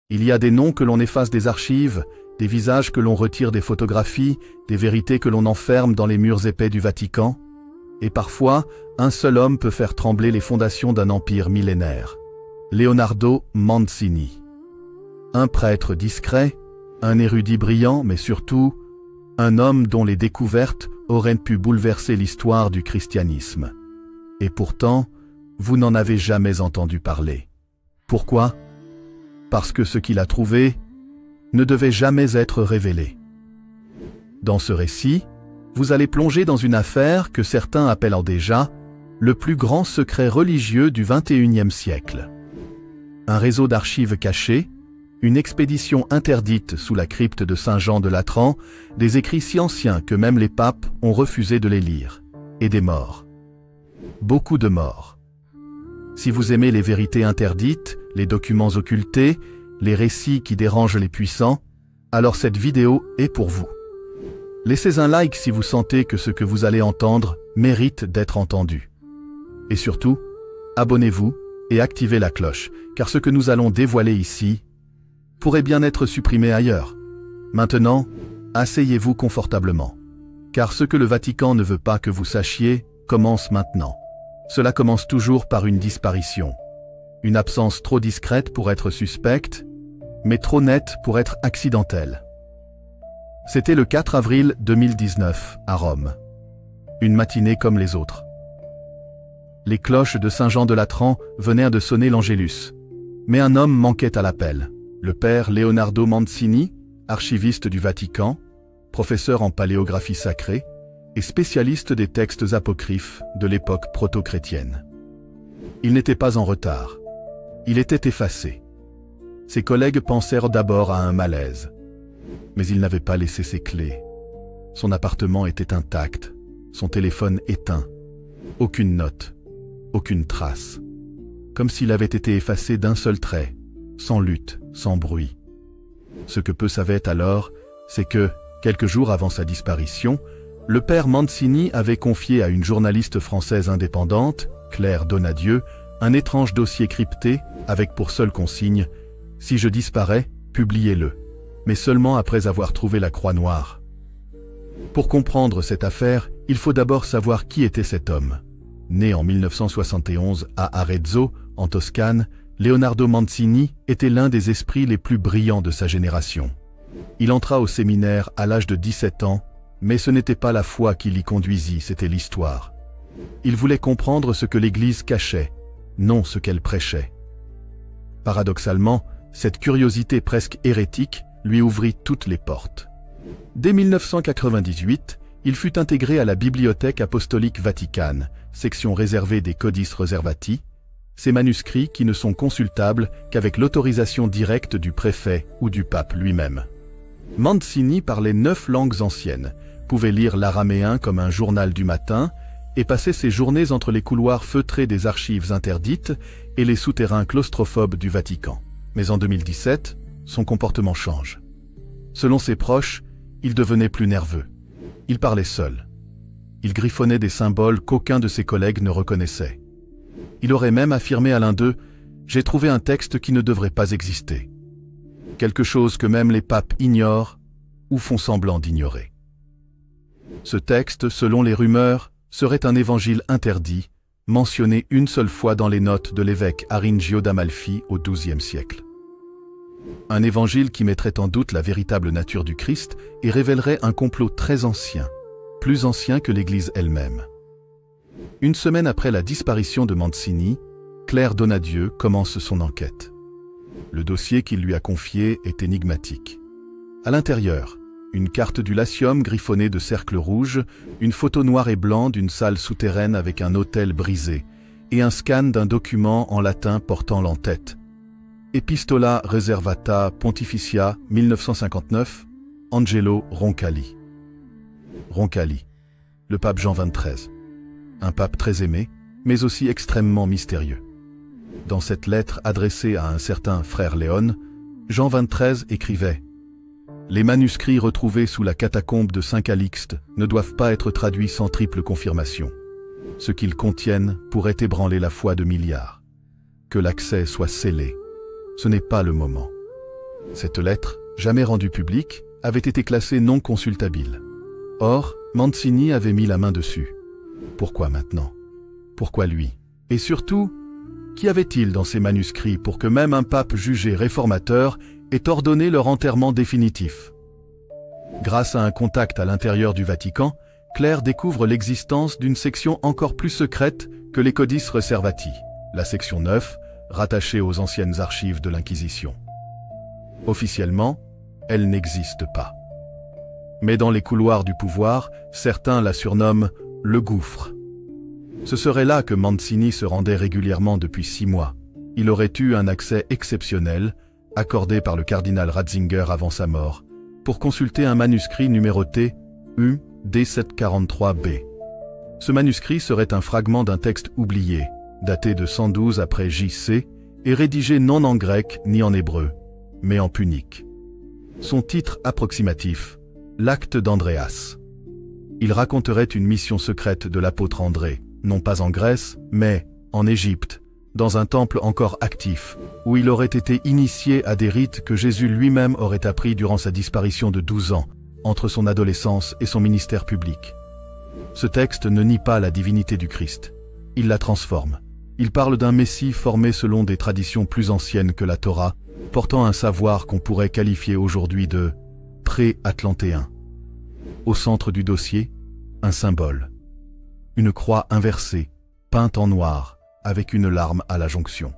Il y a des noms que l'on efface des archives, des visages que l'on retire des photographies, des vérités que l'on enferme dans les murs épais du Vatican. Et parfois, un seul homme peut faire trembler les fondations d'un empire millénaire. Leonardo Mancini. Un prêtre discret, un érudit brillant, mais surtout, un homme dont les découvertes auraient pu bouleverser l'histoire du christianisme. Et pourtant, vous n'en avez jamais entendu parler. Pourquoi? Parce que ce qu'il a trouvé ne devait jamais être révélé. Dans ce récit, vous allez plonger dans une affaire que certains appellent déjà le plus grand secret religieux du XXIe siècle. Un réseau d'archives cachées, une expédition interdite sous la crypte de Saint-Jean de Latran, des écrits si anciens que même les papes ont refusé de les lire, et des morts. Beaucoup de morts. Si vous aimez les vérités interdites, les documents occultés, les récits qui dérangent les puissants, alors cette vidéo est pour vous. Laissez un like si vous sentez que ce que vous allez entendre mérite d'être entendu. Et surtout, abonnez-vous et activez la cloche, car ce que nous allons dévoiler ici pourrait bien être supprimé ailleurs. Maintenant, asseyez-vous confortablement, car ce que le Vatican ne veut pas que vous sachiez commence maintenant. Cela commence toujours par une disparition. Une absence trop discrète pour être suspecte, mais trop nette pour être accidentelle. C'était le 4 avril 2019, à Rome. Une matinée comme les autres. Les cloches de Saint-Jean de Latran venaient de sonner l'Angélus. Mais un homme manquait à l'appel. Le père Leonardo Mancini, archiviste du Vatican, professeur en paléographie sacrée et spécialiste des textes apocryphes de l'époque proto-chrétienne. Il n'était pas en retard. Il était effacé. Ses collègues pensèrent d'abord à un malaise. Mais il n'avait pas laissé ses clés. Son appartement était intact, son téléphone éteint. Aucune note, aucune trace. Comme s'il avait été effacé d'un seul trait, sans lutte, sans bruit. Ce que peu savaient alors, c'est que, quelques jours avant sa disparition, le père Mancini avait confié à une journaliste française indépendante, Claire Donadieu, un étrange dossier crypté avec pour seule consigne « Si je disparais, publiez-le », mais seulement après avoir trouvé la croix noire. Pour comprendre cette affaire, il faut d'abord savoir qui était cet homme. Né en 1971 à Arezzo, en Toscane, Leonardo Mancini était l'un des esprits les plus brillants de sa génération. Il entra au séminaire à l'âge de 17 ans, mais ce n'était pas la foi qui l'y conduisit, c'était l'histoire. Il voulait comprendre ce que l'Église cachait, non ce qu'elle prêchait. Paradoxalement, cette curiosité presque hérétique lui ouvrit toutes les portes. Dès 1998, il fut intégré à la Bibliothèque apostolique vaticane, section réservée des Codices Reservati, ces manuscrits qui ne sont consultables qu'avec l'autorisation directe du préfet ou du pape lui-même. Mancini parlait 9 langues anciennes, pouvait lire l'araméen comme un journal du matin et passait ses journées entre les couloirs feutrés des archives interdites et les souterrains claustrophobes du Vatican. Mais en 2017, son comportement change. Selon ses proches, il devenait plus nerveux. Il parlait seul. Il griffonnait des symboles qu'aucun de ses collègues ne reconnaissait. Il aurait même affirmé à l'un d'eux « J'ai trouvé un texte qui ne devrait pas exister ». Quelque chose que même les papes ignorent ou font semblant d'ignorer. Ce texte, selon les rumeurs, serait un évangile interdit, mentionné une seule fois dans les notes de l'évêque Aringio d'Amalfi au XIIe siècle. Un évangile qui mettrait en doute la véritable nature du Christ et révélerait un complot très ancien, plus ancien que l'Église elle-même. Une semaine après la disparition de Mancini, Claire Donadieu commence son enquête. Le dossier qu'il lui a confié est énigmatique. À l'intérieur, une carte du Latium griffonnée de cercles rouges, une photo noir et blanc d'une salle souterraine avec un autel brisé et un scan d'un document en latin portant l'en-tête. Epistola Reservata Pontificia 1959, Angelo Roncalli. Roncalli, le pape Jean XXIII. Un pape très aimé, mais aussi extrêmement mystérieux. Dans cette lettre adressée à un certain frère Léon, Jean XXIII écrivait « Les manuscrits retrouvés sous la catacombe de Saint-Calixte ne doivent pas être traduits sans triple confirmation. Ce qu'ils contiennent pourrait ébranler la foi de milliards. Que l'accès soit scellé. Ce n'est pas le moment. Cette lettre, jamais rendue publique, avait été classée non consultabile. Or, Mancini avait mis la main dessus. Pourquoi maintenant? Pourquoi lui? Et surtout, qu'y avait-il dans ces manuscrits pour que même un pape jugé réformateur ait ordonné leur enterrement définitif? Grâce à un contact à l'intérieur du Vatican, Claire découvre l'existence d'une section encore plus secrète que les Codices Reservati, la section 9, rattachée aux anciennes archives de l'Inquisition. Officiellement, elle n'existe pas. Mais dans les couloirs du pouvoir, certains la surnomment le gouffre. Ce serait là que Mancini se rendait régulièrement depuis 6 mois. Il aurait eu un accès exceptionnel, accordé par le cardinal Ratzinger avant sa mort, pour consulter un manuscrit numéroté UD743B. Ce manuscrit serait un fragment d'un texte oublié, daté de 112 après JC, et rédigé non en grec ni en hébreu, mais en punique. Son titre approximatif, l'Acte d'Andréas. Il raconterait une mission secrète de l'apôtre André, non pas en Grèce, mais en Égypte, dans un temple encore actif, où il aurait été initié à des rites que Jésus lui-même aurait appris durant sa disparition de 12 ans, entre son adolescence et son ministère public. Ce texte ne nie pas la divinité du Christ. Il la transforme. Il parle d'un Messie formé selon des traditions plus anciennes que la Torah, portant un savoir qu'on pourrait qualifier aujourd'hui de pré-atlantéen. Au centre du dossier, un symbole. Une croix inversée, peinte en noir, avec une larme à la jonction.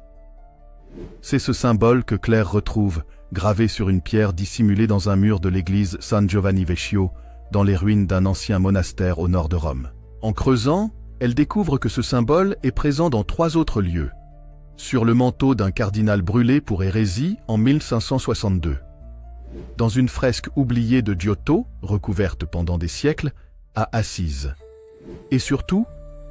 C'est ce symbole que Claire retrouve, gravé sur une pierre dissimulée dans un mur de l'église San Giovanni Vecchio, dans les ruines d'un ancien monastère au nord de Rome. En creusant, elle découvre que ce symbole est présent dans 3 autres lieux. Sur le manteau d'un cardinal brûlé pour hérésie en 1562. Dans une fresque oubliée de Giotto, recouverte pendant des siècles, à Assise. Et surtout,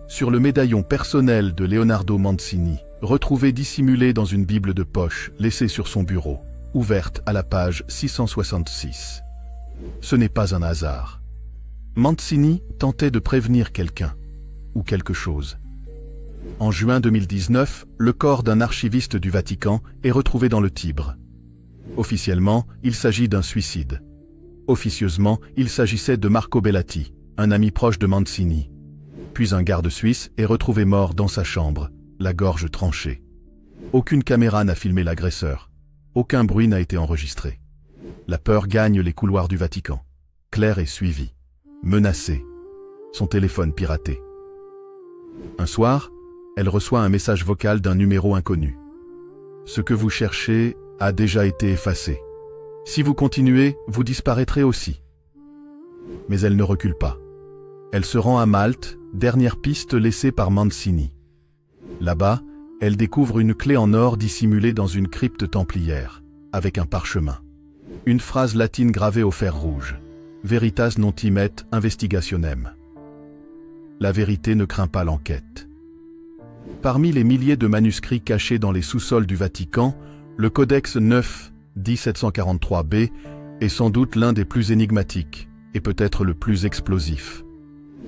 sur le médaillon personnel de Leonardo Mancini, retrouvé dissimulé dans une Bible de poche laissée sur son bureau, ouverte à la page 666. Ce n'est pas un hasard. Mancini tentait de prévenir quelqu'un, ou quelque chose. En juin 2019, le corps d'un archiviste du Vatican est retrouvé dans le Tibre. Officiellement, il s'agit d'un suicide. Officieusement, il s'agissait de Marco Bellati, un ami proche de Mancini. Puis un garde suisse est retrouvé mort dans sa chambre, la gorge tranchée. Aucune caméra n'a filmé l'agresseur. Aucun bruit n'a été enregistré. La peur gagne les couloirs du Vatican. Claire est suivie, menacée, son téléphone piraté. Un soir, elle reçoit un message vocal d'un numéro inconnu. Ce que vous cherchez a déjà été effacé. Si vous continuez, vous disparaîtrez aussi. Mais elle ne recule pas. Elle se rend à Malte, dernière piste laissée par Mancini. Là-bas, elle découvre une clé en or dissimulée dans une crypte templière, avec un parchemin. Une phrase latine gravée au fer rouge. Veritas non timet investigationem. La vérité ne craint pas l'enquête. Parmi les milliers de manuscrits cachés dans les sous-sols du Vatican, le Codex 9, dit 743b, est sans doute l'un des plus énigmatiques, et peut-être le plus explosif.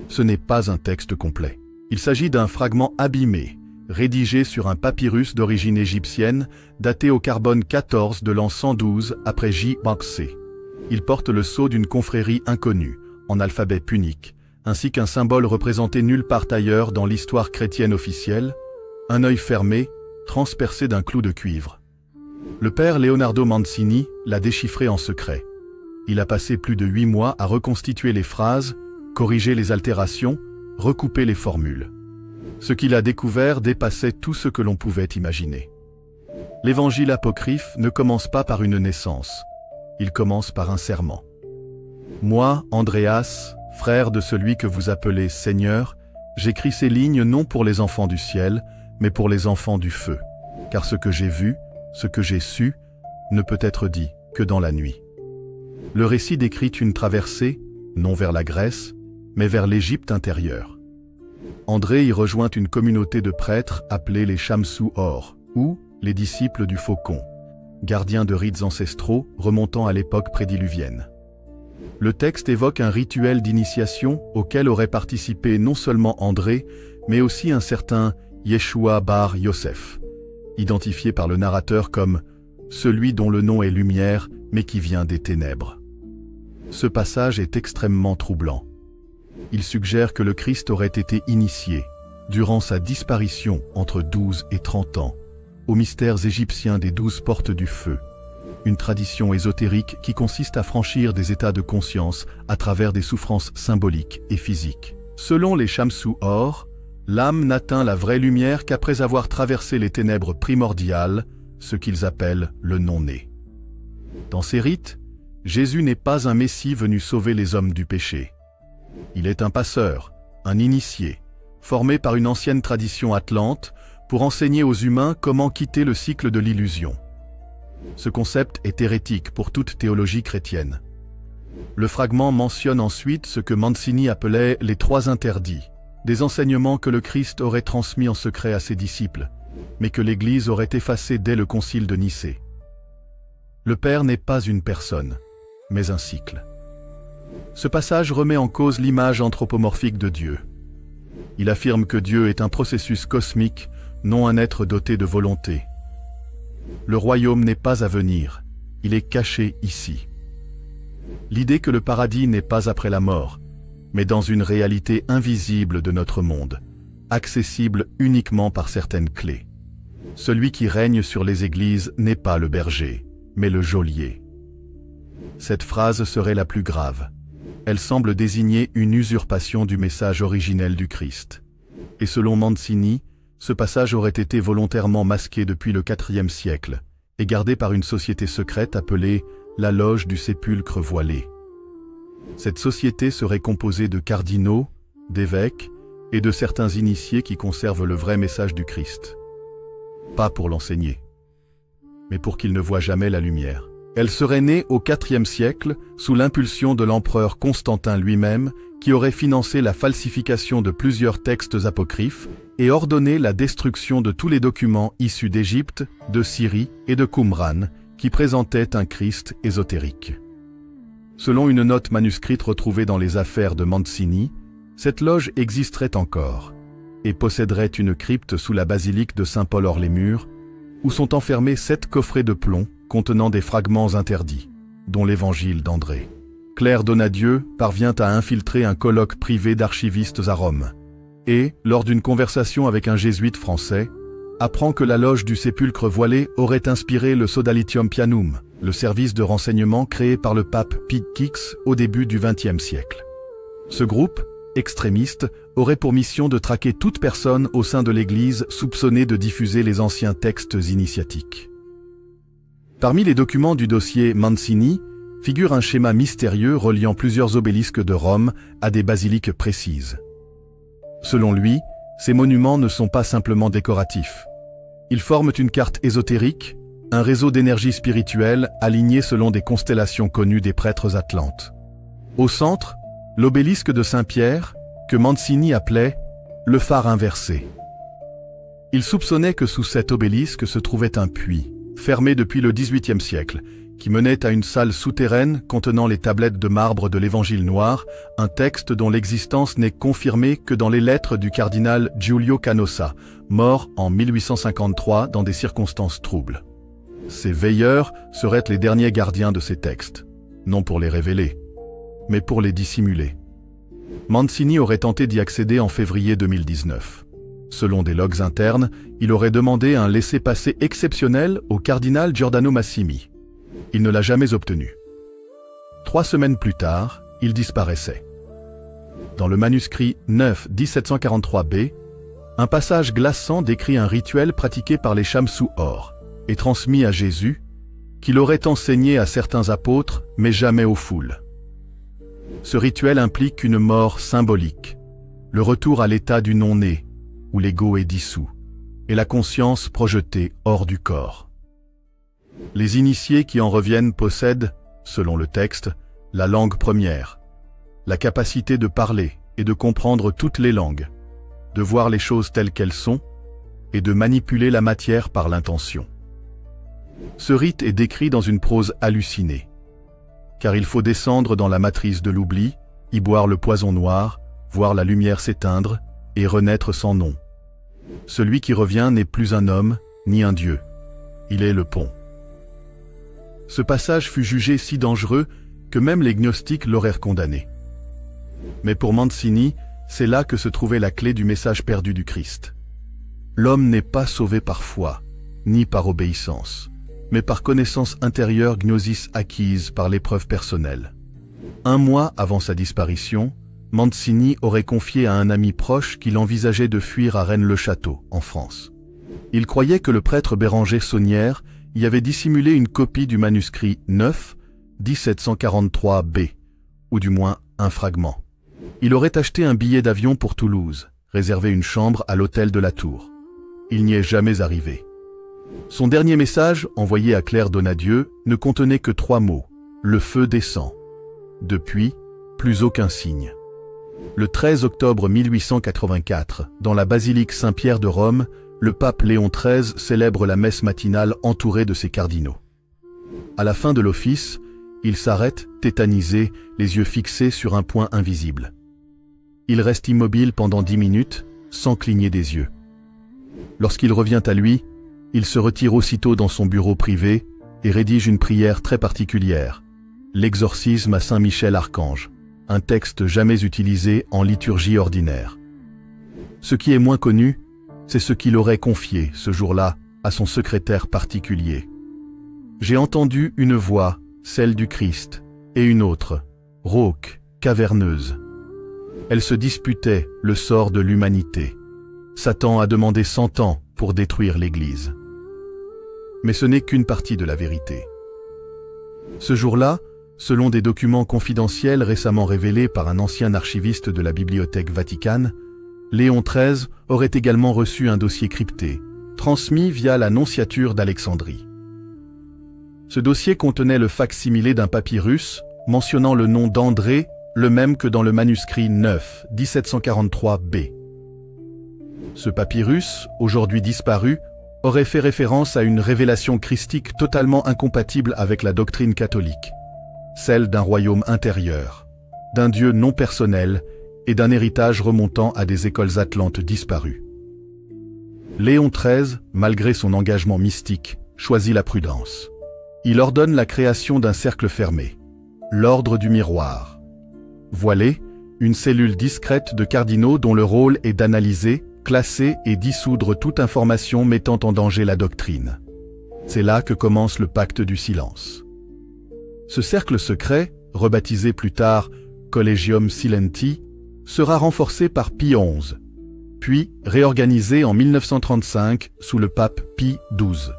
Ce n'est pas un texte complet. Il s'agit d'un fragment abîmé, rédigé sur un papyrus d'origine égyptienne, daté au carbone 14 de l'an 112 après J.C. Il porte le sceau d'une confrérie inconnue, en alphabet punique, ainsi qu'un symbole représenté nulle part ailleurs dans l'histoire chrétienne officielle, un œil fermé, transpercé d'un clou de cuivre. Le père Leonardo Mancini l'a déchiffré en secret. Il a passé plus de 8 mois à reconstituer les phrases, corriger les altérations, recouper les formules. Ce qu'il a découvert dépassait tout ce que l'on pouvait imaginer. L'évangile apocryphe ne commence pas par une naissance, il commence par un serment. Moi, Andréas, frère de celui que vous appelez Seigneur, j'écris ces lignes non pour les enfants du ciel, mais pour les enfants du feu, car ce que j'ai vu, ce que j'ai su, ne peut être dit que dans la nuit. Le récit décrit une traversée, non vers la Grèce, mais vers l'Égypte intérieure. André y rejoint une communauté de prêtres appelés les Shamsou Or, ou les disciples du faucon, gardiens de rites ancestraux remontant à l'époque prédiluvienne. Le texte évoque un rituel d'initiation auquel aurait participé non seulement André, mais aussi un certain Yeshua bar Yosef, identifié par le narrateur comme celui dont le nom est lumière, mais qui vient des ténèbres. Ce passage est extrêmement troublant. Il suggère que le Christ aurait été initié, durant sa disparition entre 12 et 30 ans, aux mystères égyptiens des 12 portes du feu, une tradition ésotérique qui consiste à franchir des états de conscience à travers des souffrances symboliques et physiques. Selon les Shamsu Or, l'âme n'atteint la vraie lumière qu'après avoir traversé les ténèbres primordiales, ce qu'ils appellent le non-né. Dans ces rites, Jésus n'est pas un Messie venu sauver les hommes du péché. Il est un passeur, un initié, formé par une ancienne tradition atlante pour enseigner aux humains comment quitter le cycle de l'illusion. Ce concept est hérétique pour toute théologie chrétienne. Le fragment mentionne ensuite ce que Mancini appelait les 3 interdits, des enseignements que le Christ aurait transmis en secret à ses disciples, mais que l'Église aurait effacés dès le concile de Nicée. Le Père n'est pas une personne, mais un cycle. Ce passage remet en cause l'image anthropomorphique de Dieu. Il affirme que Dieu est un processus cosmique, non un être doté de volonté. Le royaume n'est pas à venir, il est caché ici. L'idée que le paradis n'est pas après la mort, mais dans une réalité invisible de notre monde, accessible uniquement par certaines clés. Celui qui règne sur les églises n'est pas le berger, mais le geôlier. Cette phrase serait la plus grave. Elle semble désigner une usurpation du message originel du Christ. Et selon Mancini, ce passage aurait été volontairement masqué depuis le IVe siècle et gardé par une société secrète appelée la Loge du Sépulcre Voilé. Cette société serait composée de cardinaux, d'évêques et de certains initiés qui conservent le vrai message du Christ. Pas pour l'enseigner, mais pour qu'il ne voie jamais la lumière. Elle serait née au IVe siècle sous l'impulsion de l'empereur Constantin lui-même, qui aurait financé la falsification de plusieurs textes apocryphes et ordonné la destruction de tous les documents issus d'Égypte, de Syrie et de Qumran, qui présentaient un Christ ésotérique. Selon une note manuscrite retrouvée dans les affaires de Mancini, cette loge existerait encore et posséderait une crypte sous la basilique de Saint-Paul-hors-les-Murs, où sont enfermés 7 coffrets de plomb contenant des fragments interdits, dont l'évangile d'André. Claire Donadieu parvient à infiltrer un colloque privé d'archivistes à Rome et, lors d'une conversation avec un jésuite français, apprend que la loge du Sépulcre Voilé aurait inspiré le Sodalitium Pianum, le service de renseignement créé par le pape Pie X au début du XXe siècle. Ce groupe, extrémiste, aurait pour mission de traquer toute personne au sein de l'Église soupçonnée de diffuser les anciens textes initiatiques. Parmi les documents du dossier Mancini figure un schéma mystérieux reliant plusieurs obélisques de Rome à des basiliques précises. Selon lui, ces monuments ne sont pas simplement décoratifs. Ils forment une carte ésotérique, un réseau d'énergie spirituelle aligné selon des constellations connues des prêtres atlantes. Au centre, l'obélisque de Saint-Pierre, que Mancini appelait « le phare inversé ». Il soupçonnait que sous cet obélisque se trouvait un puits, fermé depuis le XVIIIe siècle, qui menait à une salle souterraine contenant les tablettes de marbre de l'Évangile noir, un texte dont l'existence n'est confirmée que dans les lettres du cardinal Giulio Canossa, mort en 1853 dans des circonstances troubles. Ces veilleurs seraient les derniers gardiens de ces textes, non pour les révéler, mais pour les dissimuler. Mancini aurait tenté d'y accéder en février 2019. Selon des logs internes, il aurait demandé un laissez-passer exceptionnel au cardinal Giordano Massimi. Il ne l'a jamais obtenu. 3 semaines plus tard, il disparaissait. Dans le manuscrit 9 1743b, un passage glaçant décrit un rituel pratiqué par les Shamsu Or et transmis à Jésus, qu'il aurait enseigné à certains apôtres, mais jamais aux foules. Ce rituel implique une mort symbolique, le retour à l'état du non-né, où l'ego est dissous, et la conscience projetée hors du corps. Les initiés qui en reviennent possèdent, selon le texte, la langue première, la capacité de parler et de comprendre toutes les langues, de voir les choses telles qu'elles sont et de manipuler la matière par l'intention. Ce rite est décrit dans une prose hallucinée, car il faut descendre dans la matrice de l'oubli, y boire le poison noir, voir la lumière s'éteindre et renaître sans nom. Celui qui revient n'est plus un homme ni un dieu, il est le pont. Ce passage fut jugé si dangereux que même les gnostiques l'auraient condamné. Mais pour Mancini, c'est là que se trouvait la clé du message perdu du Christ. L'homme n'est pas sauvé par foi, ni par obéissance, mais par connaissance intérieure gnosis acquise par l'épreuve personnelle. 1 mois avant sa disparition, Mancini aurait confié à un ami proche qu'il envisageait de fuir à Rennes-le-Château, en France. Il croyait que le prêtre Béranger Saunière y avait dissimulé une copie du manuscrit 9, 1743b, ou du moins un fragment. Il aurait acheté un billet d'avion pour Toulouse, réservé une chambre à l'hôtel de la Tour. Il n'y est jamais arrivé. Son dernier message, envoyé à Claire Donadieu, ne contenait que 3 mots. Le feu descend. Depuis, plus aucun signe. Le 13 octobre 1884, dans la basilique Saint-Pierre de Rome, le pape Léon XIII célèbre la messe matinale entouré de ses cardinaux. À la fin de l'office, il s'arrête, tétanisé, les yeux fixés sur un point invisible. Il reste immobile pendant 10 minutes, sans cligner des yeux. Lorsqu'il revient à lui, il se retire aussitôt dans son bureau privé et rédige une prière très particulière, l'exorcisme à Saint-Michel-Archange, un texte jamais utilisé en liturgie ordinaire. Ce qui est moins connu, c'est ce qu'il aurait confié, ce jour-là, à son secrétaire particulier. J'ai entendu une voix, celle du Christ, et une autre, rauque, caverneuse. Elle se disputait le sort de l'humanité. Satan a demandé 100 ans pour détruire l'Église. Mais ce n'est qu'une partie de la vérité. Ce jour-là, selon des documents confidentiels récemment révélés par un ancien archiviste de la Bibliothèque Vaticane, Léon XIII aurait également reçu un dossier crypté, transmis via la nonciature d'Alexandrie. Ce dossier contenait le fac-similé d'un papyrus mentionnant le nom d'André, le même que dans le manuscrit 9, 1743b. Ce papyrus, aujourd'hui disparu, aurait fait référence à une révélation christique totalement incompatible avec la doctrine catholique, celle d'un royaume intérieur, d'un Dieu non personnel et d'un héritage remontant à des écoles atlantes disparues. Léon XIII, malgré son engagement mystique, choisit la prudence. Il ordonne la création d'un cercle fermé, l'ordre du miroir. Voilé, une cellule discrète de cardinaux dont le rôle est d'analyser, classer et dissoudre toute information mettant en danger la doctrine. C'est là que commence le pacte du silence. Ce cercle secret, rebaptisé plus tard Collegium Silenti, sera renforcé par Pie XI, puis réorganisé en 1935 sous le pape Pie XII.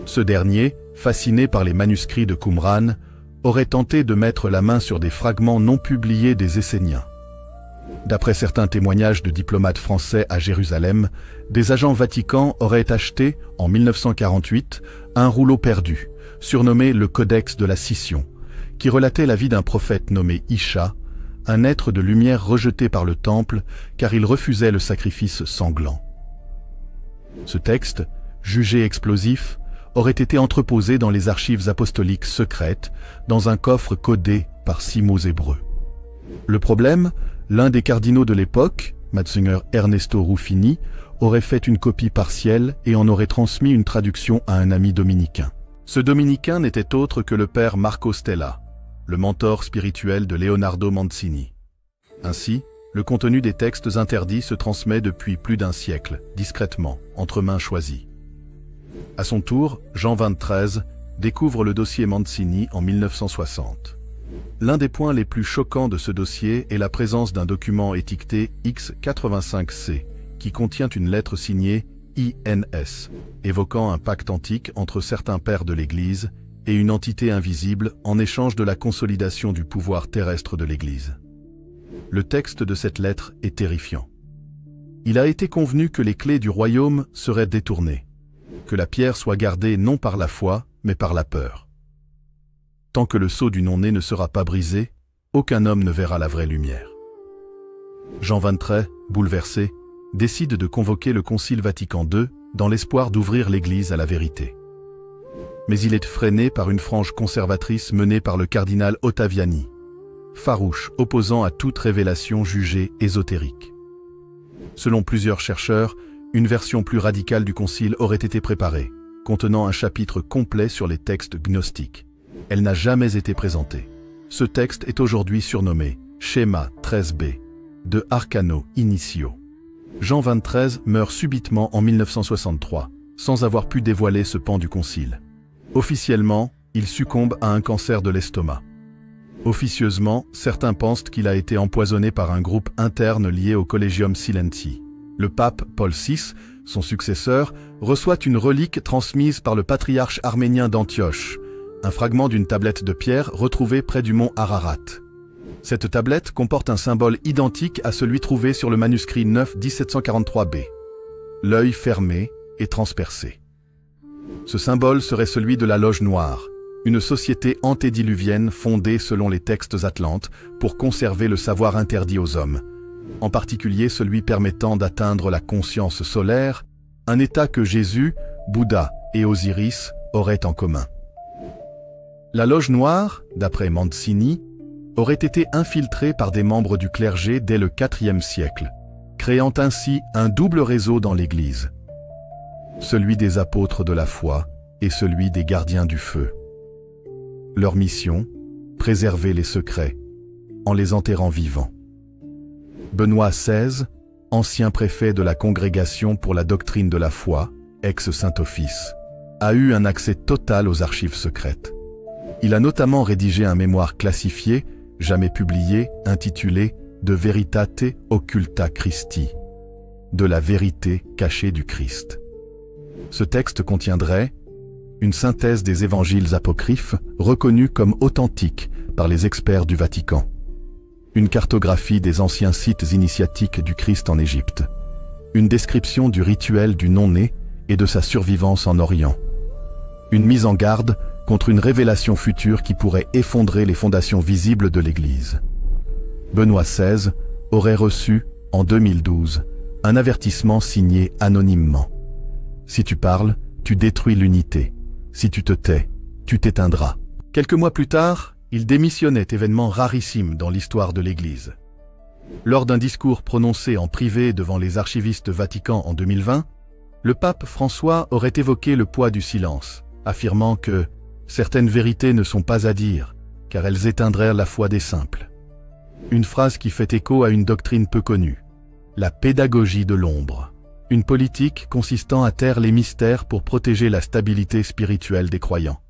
Ce dernier, fasciné par les manuscrits de Qumran, aurait tenté de mettre la main sur des fragments non publiés des Esséniens. D'après certains témoignages de diplomates français à Jérusalem, des agents vaticans auraient acheté, en 1948, un rouleau perdu, surnommé le Codex de la Scission, qui relatait la vie d'un prophète nommé Isha, un être de lumière rejeté par le temple car il refusait le sacrifice sanglant. Ce texte, jugé explosif, aurait été entreposé dans les archives apostoliques secrètes, dans un coffre codé par 6 mots hébreux. Le problème, l'un des cardinaux de l'époque, Mgr Ernesto Ruffini, aurait fait une copie partielle et en aurait transmis une traduction à un ami dominicain. Ce dominicain n'était autre que le père Marco Stella, le mentor spirituel de Leonardo Mancini. Ainsi, le contenu des textes interdits se transmet depuis plus d'1 siècle, discrètement, entre mains choisies. À son tour, Jean XXIII découvre le dossier Mancini en 1960. L'un des points les plus choquants de ce dossier est la présence d'un document étiqueté X85C, qui contient une lettre signée INS, évoquant un pacte antique entre certains pères de l'Église et une entité invisible en échange de la consolidation du pouvoir terrestre de l'Église. Le texte de cette lettre est terrifiant. Il a été convenu que les clés du royaume seraient détournées, que la pierre soit gardée non par la foi, mais par la peur. Tant que le sceau du non-né ne sera pas brisé, aucun homme ne verra la vraie lumière. Jean XXIII, bouleversé, décide de convoquer le Concile Vatican II dans l'espoir d'ouvrir l'Église à la vérité. Mais il est freiné par une frange conservatrice menée par le cardinal Ottaviani, farouche, opposant à toute révélation jugée ésotérique. Selon plusieurs chercheurs, une version plus radicale du concile aurait été préparée, contenant un chapitre complet sur les textes gnostiques. Elle n'a jamais été présentée. Ce texte est aujourd'hui surnommé Schéma 13b de Arcano Initio. Jean XXIII meurt subitement en 1963, sans avoir pu dévoiler ce pan du concile. Officiellement, il succombe à un cancer de l'estomac. Officieusement, certains pensent qu'il a été empoisonné par un groupe interne lié au Collegium Silenti. Le pape Paul VI, son successeur, reçoit une relique transmise par le patriarche arménien d'Antioche, un fragment d'une tablette de pierre retrouvée près du mont Ararat. Cette tablette comporte un symbole identique à celui trouvé sur le manuscrit 9 1743b. L'œil fermé et transpercé. Ce symbole serait celui de la Loge Noire, une société antédiluvienne fondée selon les textes atlantes pour conserver le savoir interdit aux hommes, en particulier celui permettant d'atteindre la conscience solaire, un état que Jésus, Bouddha et Osiris auraient en commun. La Loge Noire, d'après Mancini, aurait été infiltrée par des membres du clergé dès le IVe siècle, créant ainsi un double réseau dans l'Église, celui des apôtres de la foi et celui des gardiens du feu. Leur mission, préserver les secrets, en les enterrant vivants. Benoît XVI, ancien préfet de la Congrégation pour la doctrine de la foi, ex-Saint-Office, a eu un accès total aux archives secrètes. Il a notamment rédigé un mémoire classifié, jamais publié, intitulé « De Veritate Occulta Christi », de la vérité cachée du Christ. Ce texte contiendrait une synthèse des évangiles apocryphes reconnus comme authentiques par les experts du Vatican, une cartographie des anciens sites initiatiques du Christ en Égypte, une description du rituel du non-né et de sa survivance en Orient, une mise en garde contre une révélation future qui pourrait effondrer les fondations visibles de l'Église. Benoît XVI aurait reçu, en 2012, un avertissement signé anonymement. Si tu parles, tu détruis l'unité. Si tu te tais, tu t'éteindras. Quelques mois plus tard, il démissionnait, événement rarissime dans l'histoire de l'Église. Lors d'un discours prononcé en privé devant les archivistes Vatican en 2020, le pape François aurait évoqué le poids du silence, affirmant que certaines vérités ne sont pas à dire, car elles éteindraient la foi des simples. Une phrase qui fait écho à une doctrine peu connue, la pédagogie de l'ombre. Une politique consistant à taire les mystères pour protéger la stabilité spirituelle des croyants.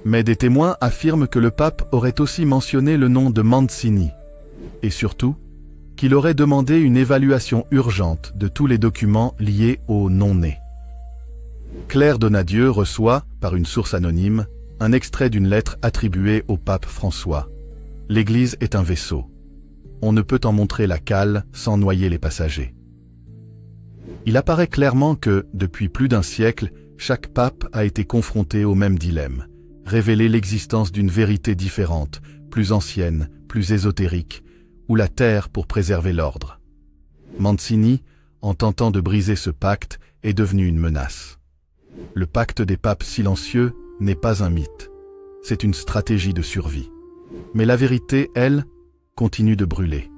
Mais des témoins affirment que le pape aurait aussi mentionné le nom de Mancini, et surtout, qu'il aurait demandé une évaluation urgente de tous les documents liés au non-né. Claire Donadieu reçoit, par une source anonyme, un extrait d'une lettre attribuée au pape François. L'Église est un vaisseau. On ne peut en montrer la cale sans noyer les passagers. Il apparaît clairement que, depuis plus d'un siècle, chaque pape a été confronté au même dilemme, révéler l'existence d'une vérité différente, plus ancienne, plus ésotérique, ou la taire pour préserver l'ordre. Mancini, en tentant de briser ce pacte, est devenu une menace. Le pacte des papes silencieux n'est pas un mythe, c'est une stratégie de survie. Mais la vérité, elle, continue de brûler.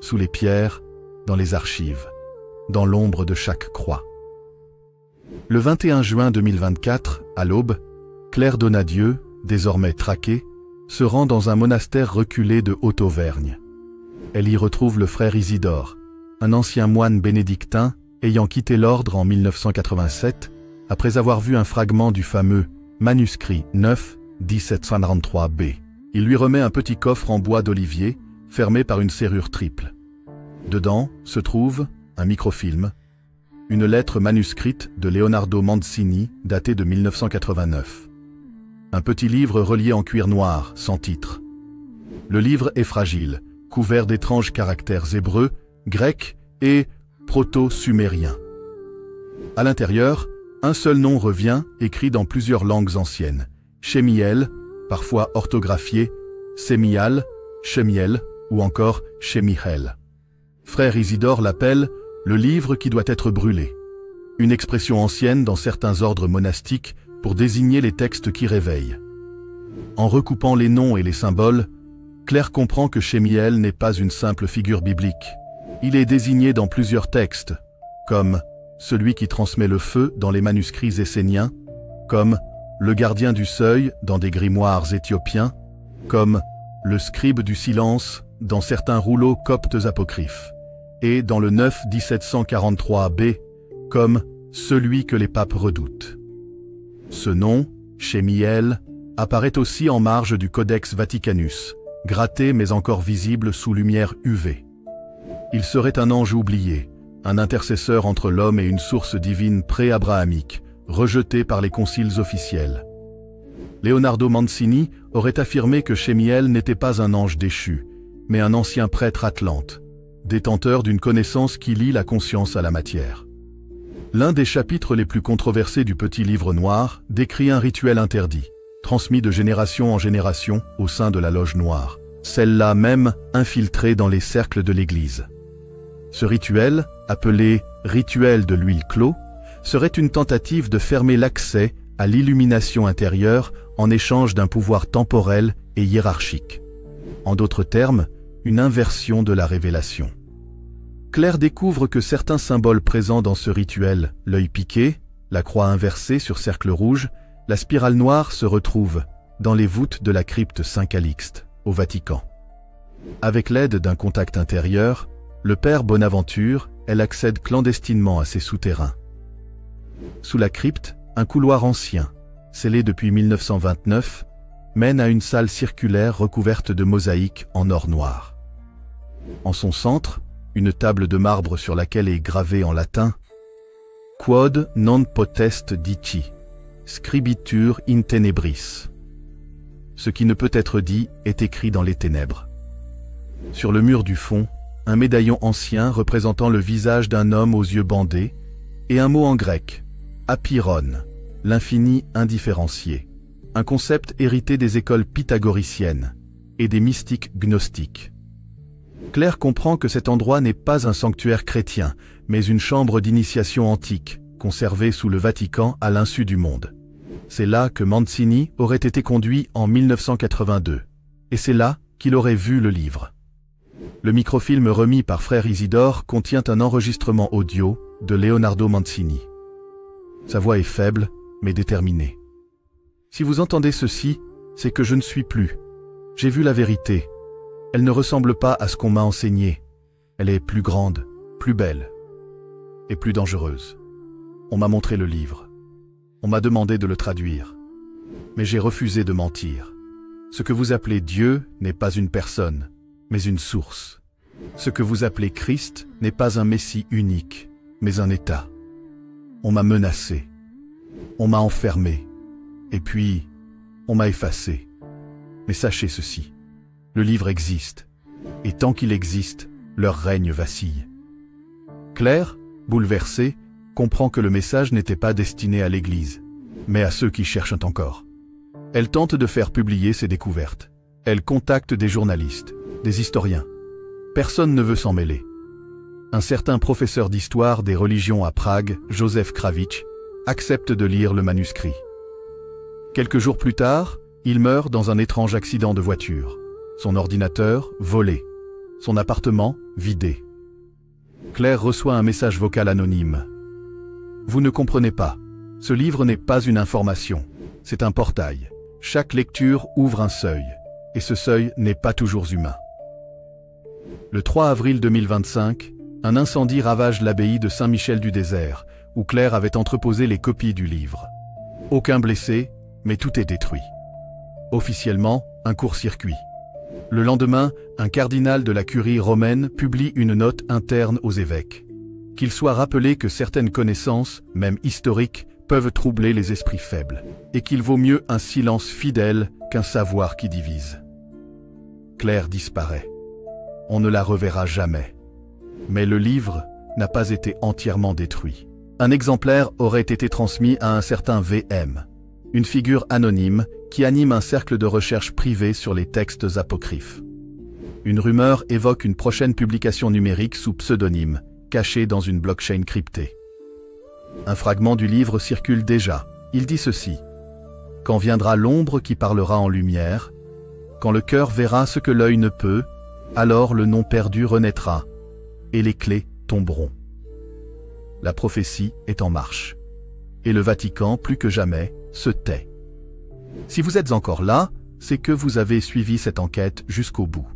Sous les pierres, dans les archives, dans l'ombre de chaque croix. Le 21 juin 2024, à l'aube, Claire Donadieu, désormais traquée, se rend dans un monastère reculé de Haute-Auvergne. Elle y retrouve le frère Isidore, un ancien moine bénédictin ayant quitté l'ordre en 1987, après avoir vu un fragment du fameux manuscrit 9 1743b. Il lui remet un petit coffre en bois d'olivier, fermé par une serrure triple. Dedans se trouve un microfilm, une lettre manuscrite de Leonardo Mancini datée de 1989. Un petit livre relié en cuir noir, sans titre. Le livre est fragile, couvert d'étranges caractères hébreux, grecs et proto-sumériens. À l'intérieur, un seul nom revient, écrit dans plusieurs langues anciennes. Shemiel, parfois orthographié, Sémial, Shemiel ou encore Shemiel. Frère Isidore l'appelle le livre qui doit être brûlé, une expression ancienne dans certains ordres monastiques pour désigner les textes qui réveillent. En recoupant les noms et les symboles, Claire comprend que Shemiel n'est pas une simple figure biblique. Il est désigné dans plusieurs textes, comme celui qui transmet le feu dans les manuscrits esséniens, comme le gardien du seuil dans des grimoires éthiopiens, comme le scribe du silence dans certains rouleaux coptes apocryphes, et dans le 9 1743b, comme celui que les papes redoutent. Ce nom, Shemiel, apparaît aussi en marge du Codex Vaticanus, gratté mais encore visible sous lumière UV. Il serait un ange oublié, un intercesseur entre l'homme et une source divine pré-abrahamique, rejeté par les conciles officiels. Leonardo Mancini aurait affirmé que Shemiel n'était pas un ange déchu, mais un ancien prêtre atlante, détenteur d'une connaissance qui lie la conscience à la matière. L'un des chapitres les plus controversés du Petit Livre Noir décrit un rituel interdit, transmis de génération en génération au sein de la Loge Noire, celle-là même infiltrée dans les cercles de l'Église. Ce rituel, appelé « rituel de l'huile clos », serait une tentative de fermer l'accès à l'illumination intérieure en échange d'un pouvoir temporel et hiérarchique. En d'autres termes, une inversion de la révélation. Claire découvre que certains symboles présents dans ce rituel, l'œil piqué, la croix inversée sur cercle rouge, la spirale noire se retrouvent dans les voûtes de la crypte Saint-Calixte, au Vatican. Avec l'aide d'un contact intérieur, le père Bonaventure, elle accède clandestinement à ces souterrains. Sous la crypte, un couloir ancien, scellé depuis 1929, mène à une salle circulaire recouverte de mosaïques en or noir. En son centre, une table de marbre sur laquelle est gravé en latin « Quod non potest dici, scribitur in tenebris ». Ce qui ne peut être dit est écrit dans les ténèbres. Sur le mur du fond, un médaillon ancien représentant le visage d'un homme aux yeux bandés et un mot en grec, apeiron, l'infini indifférencié, un concept hérité des écoles pythagoriciennes et des mystiques gnostiques. Claire comprend que cet endroit n'est pas un sanctuaire chrétien, mais une chambre d'initiation antique, conservée sous le Vatican à l'insu du monde. C'est là que Mancini aurait été conduit en 1982, et c'est là qu'il aurait vu le livre. Le microfilm remis par frère Isidore contient un enregistrement audio de Leonardo Mancini. Sa voix est faible, mais déterminée. Si vous entendez ceci, c'est que je ne suis plus. J'ai vu la vérité. Elle ne ressemble pas à ce qu'on m'a enseigné. Elle est plus grande, plus belle et plus dangereuse. On m'a montré le livre. On m'a demandé de le traduire. Mais j'ai refusé de mentir. Ce que vous appelez Dieu n'est pas une personne, mais une source. Ce que vous appelez Christ n'est pas un Messie unique, mais un état. On m'a menacé. On m'a enfermé. Et puis, on m'a effacé. Mais sachez ceci. Le livre existe, et tant qu'il existe, leur règne vacille. Claire, bouleversée, comprend que le message n'était pas destiné à l'Église, mais à ceux qui cherchent encore. Elle tente de faire publier ses découvertes. Elle contacte des journalistes, des historiens. Personne ne veut s'en mêler. Un certain professeur d'histoire des religions à Prague, Joseph Krawicz, accepte de lire le manuscrit. Quelques jours plus tard, il meurt dans un étrange accident de voiture. Son ordinateur, volé. Son appartement, vidé. Claire reçoit un message vocal anonyme. « Vous ne comprenez pas. Ce livre n'est pas une information. C'est un portail. Chaque lecture ouvre un seuil. Et ce seuil n'est pas toujours humain. » Le 3 avril 2025, un incendie ravage l'abbaye de Saint-Michel-du-Désert, où Claire avait entreposé les copies du livre. Aucun blessé, mais tout est détruit. Officiellement, un court-circuit. Le lendemain, un cardinal de la curie romaine publie une note interne aux évêques. Qu'il soit rappelé que certaines connaissances, même historiques, peuvent troubler les esprits faibles, et qu'il vaut mieux un silence fidèle qu'un savoir qui divise. Claire disparaît. On ne la reverra jamais. Mais le livre n'a pas été entièrement détruit. Un exemplaire aurait été transmis à un certain VM, une figure anonyme qui anime un cercle de recherche privé sur les textes apocryphes. Une rumeur évoque une prochaine publication numérique sous pseudonyme, cachée dans une blockchain cryptée. Un fragment du livre circule déjà. Il dit ceci. « Quand viendra l'ombre qui parlera en lumière, quand le cœur verra ce que l'œil ne peut, alors le nom perdu renaîtra, et les clés tomberont. » la prophétie est en marche. Et le Vatican, plus que jamais, se tait. Si vous êtes encore là, c'est que vous avez suivi cette enquête jusqu'au bout.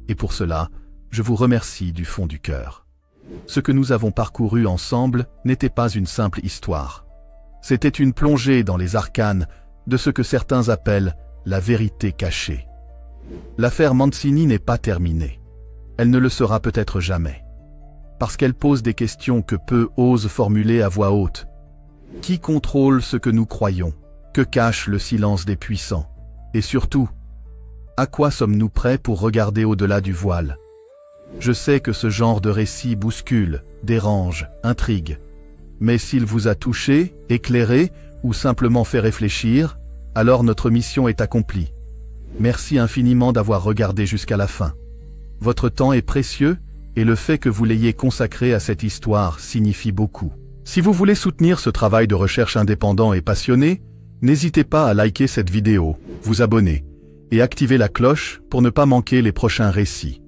Et pour cela, je vous remercie du fond du cœur. Ce que nous avons parcouru ensemble n'était pas une simple histoire. C'était une plongée dans les arcanes de ce que certains appellent la vérité cachée. L'affaire Mancini n'est pas terminée. Elle ne le sera peut-être jamais. Parce qu'elle pose des questions que peu osent formuler à voix haute. Qui contrôle ce que nous croyons? Que cache le silence des puissants? Et surtout, à quoi sommes-nous prêts pour regarder au-delà du voile? Je sais que ce genre de récit bouscule, dérange, intrigue. Mais s'il vous a touché, éclairé ou simplement fait réfléchir, alors notre mission est accomplie. Merci infiniment d'avoir regardé jusqu'à la fin. Votre temps est précieux et le fait que vous l'ayez consacré à cette histoire signifie beaucoup. Si vous voulez soutenir ce travail de recherche indépendant et passionné, n'hésitez pas à liker cette vidéo, vous abonner et activer la cloche pour ne pas manquer les prochains récits.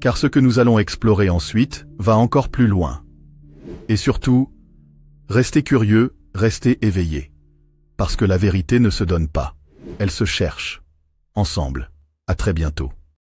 Car ce que nous allons explorer ensuite va encore plus loin. Et surtout, restez curieux, restez éveillés. Parce que la vérité ne se donne pas, elle se cherche. Ensemble, à très bientôt.